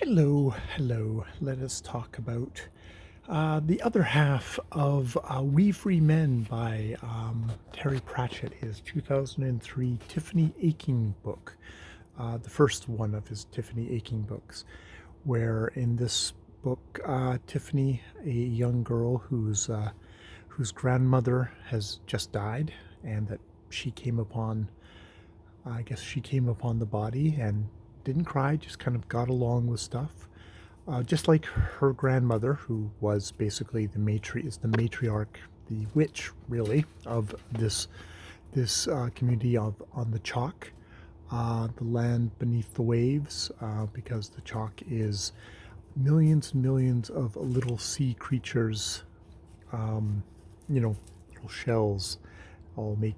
Hello, hello. Let us talk about the other half of We Free Men by Terry Pratchett, his 2003 Tiffany Aching book, the first one of his Tiffany Aching books, where in this book, Tiffany, a young girl whose grandmother has just died, and that she came upon I guess she came upon the body and didn't cry, just kind of got along with stuff. Just like her grandmother, who was basically is the matriarch, the witch, really, of this community of on the Chalk, the land beneath the waves, because the Chalk is millions and millions of little sea creatures, um, little shells, all make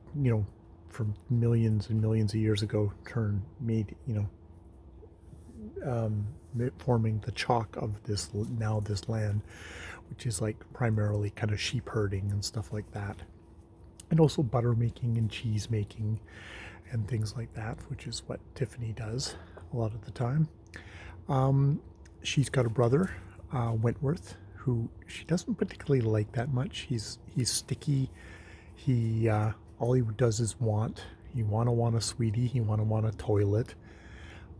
from millions and millions of years ago, um, forming the Chalk of this land, which is like primarily kind of sheep herding and stuff like that, and also butter making and cheese making and things like that, which is what Tiffany does a lot of the time. Um, she's got a brother, Wentworth, who she doesn't particularly like that much. He's sticky. He all he does is want. He want a sweetie. He want a toilet,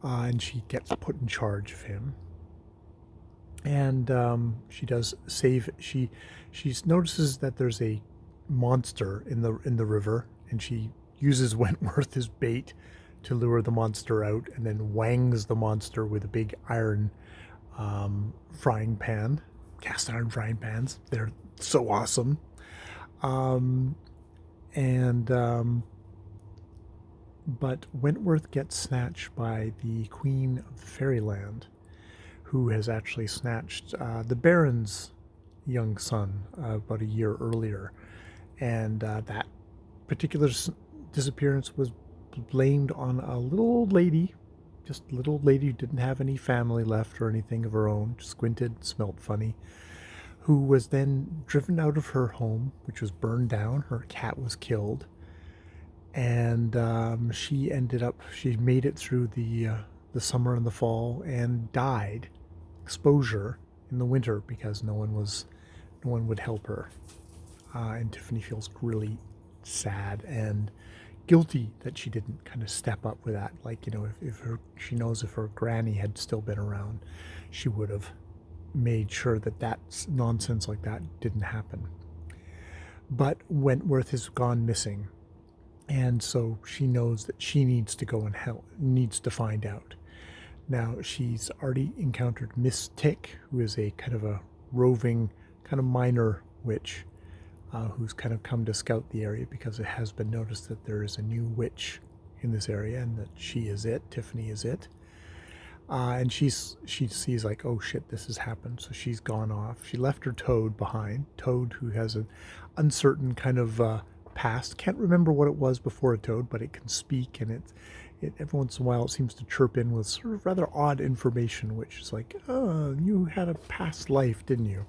and she gets put in charge of him. And she does save. She notices that there's a monster in the river, and she uses Wentworth as bait to lure the monster out, and then wangs the monster with a big iron frying pan, cast iron frying pans. They're so awesome. Um, and But Wentworth gets snatched by the Queen of Fairyland, who has actually snatched the Baron's young son about a year earlier, and that particular disappearance was blamed on a little old lady, just a little old lady who didn't have any family left or anything of her own, squinted, smelt funny, who was then driven out of her home, which was burned down. Her cat was killed, and she made it through the summer and the fall and died exposure in the winter because no one would help her. And Tiffany feels really sad and guilty that she didn't kind of step up with that. Like, she knows if her granny had still been around, she would have made sure that nonsense like that didn't happen. But Wentworth has gone missing, and so she knows that she needs to go and help, needs to find out. Now, she's already encountered Miss Tick, who is a kind of a roving, kind of minor witch, who's kind of come to scout the area because it has been noticed that there is a new witch in this area and that Tiffany is it. And she sees like, oh shit, this has happened. So she's gone off. She left her Toad behind. Toad, who has an uncertain kind of past. Can't remember what it was before a Toad, but it can speak, and it every once in a while it seems to chirp in with sort of rather odd information, which is like, oh, you had a past life, didn't you?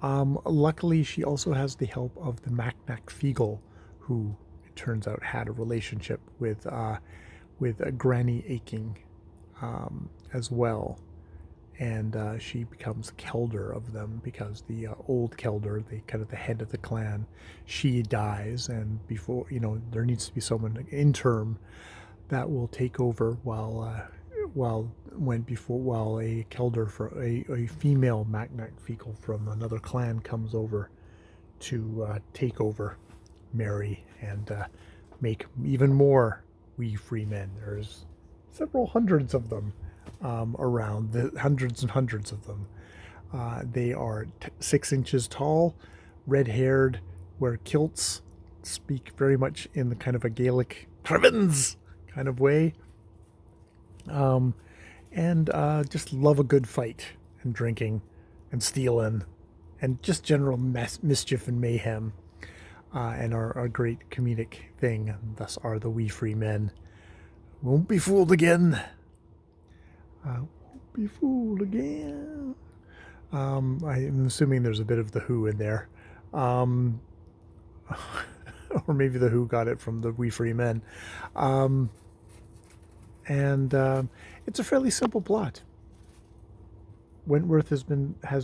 Luckily, she also has the help of the Macnac Feagle, who it turns out had a relationship with Granny Aching, as well, and she becomes Kelder of them because the old Kelder, the kind of the head of the clan, she dies, and before there needs to be someone interim that will take over while a Kelder for a female Macnac Fecal from another clan comes over to take over Mary and make even more We Free Men. There's several hundreds of them around, hundreds and hundreds of them. They are 6 inches tall, red-haired, wear kilts, speak very much in the kind of a Gaelic Crevens kind of way, and just love a good fight and drinking and stealing and just general mischief and mayhem, and are a great comedic thing. Thus are the We Free Men. Won't be fooled again. I won't be fooled again. I'm assuming there's a bit of the Who in there. Um, or maybe the Who got it from the We Free Men. And It's a fairly simple plot. Wentworth has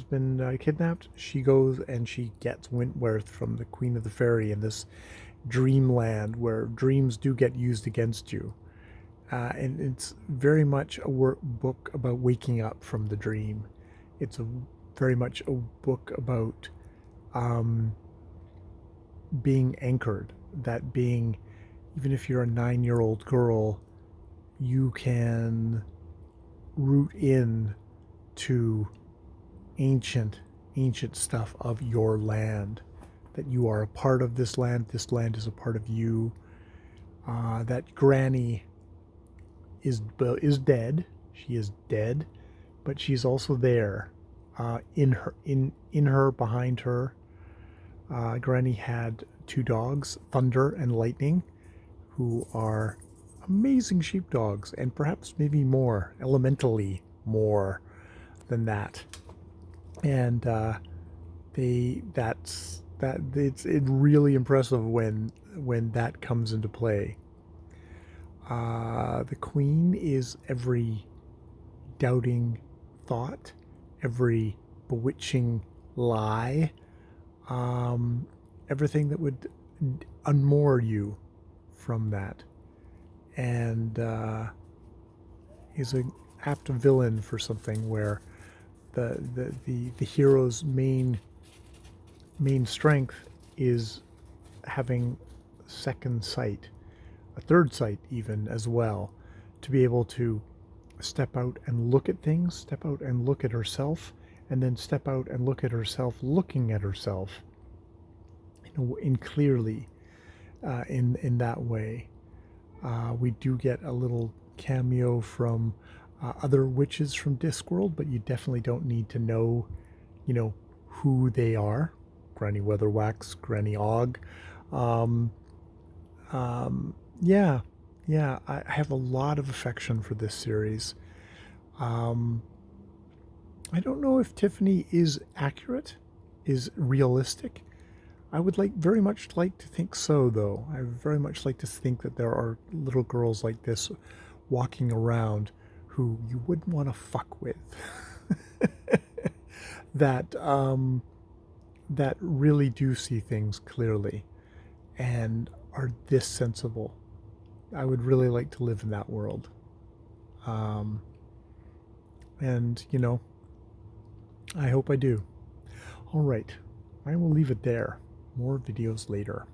been kidnapped, she goes and she gets Wentworth from the Queen of the Fairy in this dreamland where dreams do get used against you. And it's very much a book about waking up from the dream. It's very much a book about um, being anchored. That being, even if you're a 9-year-old girl, you can root in to ancient, ancient stuff of your land. That you are a part of this land. This land is a part of you. That Granny is dead. She is dead, but she's also there, in her, behind her. Granny had two dogs, Thunder and Lightning, who are amazing sheepdogs, and perhaps maybe more, elementally more than that. And it's really impressive when that comes into play. The Queen is every doubting thought, every bewitching lie, everything that would unmoor you from that, and is an apt villain for something where the hero's main strength is having second sight, a third sight even as well, to be able to step out and look at things, step out and look at herself, and then step out and look at herself looking at herself in clearly, in that way. We do get a little cameo from other witches from Discworld, but you definitely don't need to know, who they are. Granny Weatherwax, Granny Og. Um, yeah, I have a lot of affection for this series. Um, I don't know if Tiffany is accurate, is realistic. I would very much like to think so, though. I would very much like to think that there are little girls like this walking around who you wouldn't want to fuck with. that that really do see things clearly and are this sensible. I would really like to live in that world. Um, and I hope I do. All right, I will leave it there. More videos later.